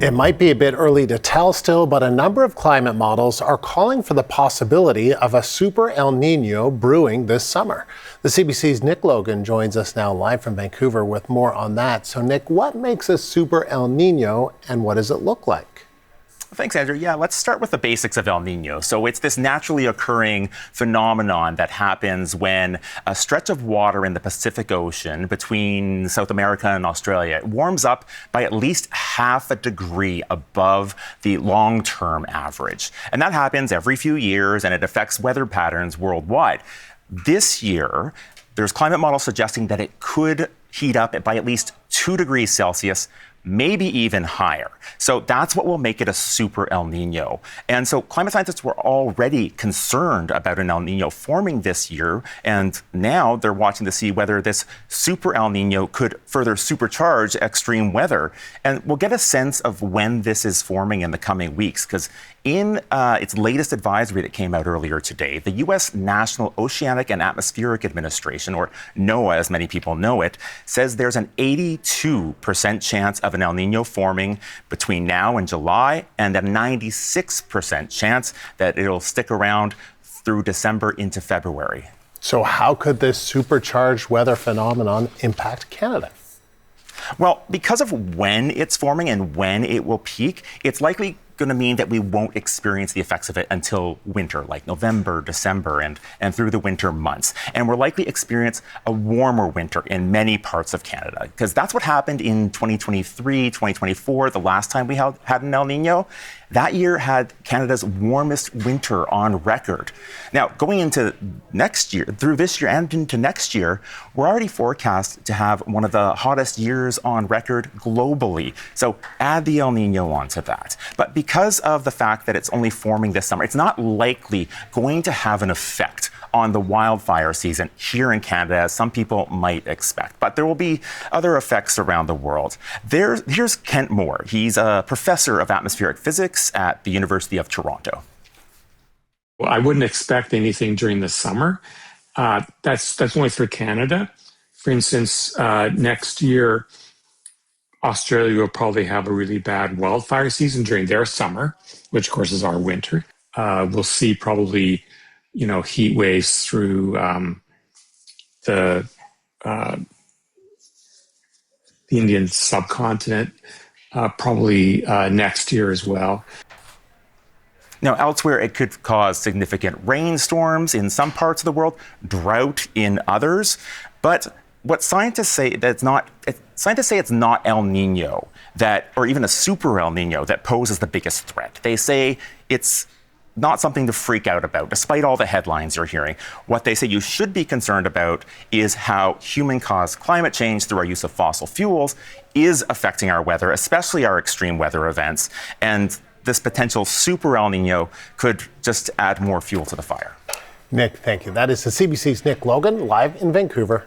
It might be a bit early to tell still, but a number of climate models are calling for the possibility of a super El Niño brewing this summer. The CBC's Nick Logan joins us now live from Vancouver with more on that. So Nick, what makes a super El Niño and what does it look like? Thanks, Andrew. Yeah, let's start with the basics of El Niño. So it's this naturally occurring phenomenon that happens when a stretch of water in the Pacific Ocean between South America and Australia warms up by at least half a degree above the long-term average. And that happens every few years, and it affects weather patterns worldwide. This year, there's climate models suggesting that it could heat up by at least 2 degrees Celsius, maybe even higher. So that's what will make it a super El Niño. And so climate scientists were already concerned about an El Niño forming this year, and now they're watching to see whether this super El Niño could further supercharge extreme weather. And we'll get a sense of when this is forming in the coming weeks, because in its latest advisory that came out earlier today, the U.S. National Oceanic and Atmospheric Administration, or NOAA as many people know it, says there's an 82% chance of an El Niño forming between now and July, and a 96% chance that it'll stick around through December into February. So how could this supercharged weather phenomenon impact Canada? Well, because of when it's forming and when it will peak, it's likely going to mean that we won't experience the effects of it until winter, like November, December, and through the winter months. And we're likely experience a warmer winter in many parts of Canada, because that's what happened in 2023, 2024, the last time we had an El Niño. That year had Canada's warmest winter on record. Now, going into next year, through this year and into next year, we're already forecast to have one of the hottest years on record globally. So add the El Niño onto that. But because of the fact that it's only forming this summer, it's not likely going to have an effect on the wildfire season here in Canada, as some people might expect. But there will be other effects around the world. Here's Kent Moore. He's a professor of atmospheric physics at the University of Toronto. Well, I wouldn't expect anything during the summer. That's only for Canada. For instance, next year, Australia will probably have a really bad wildfire season during their summer, which of course is our winter. We'll see probably heat waves through the Indian subcontinent, probably next year as well. Now, elsewhere, it could cause significant rainstorms in some parts of the world, drought in others. But what scientists say it's not El Niño or even a super El Niño that poses the biggest threat. They say it's not something to freak out about, despite all the headlines you're hearing. What they say you should be concerned about is how human-caused climate change through our use of fossil fuels is affecting our weather, especially our extreme weather events. And this potential super El Niño could just add more fuel to the fire. Nick, thank you. That is the CBC's Nick Logan, live in Vancouver.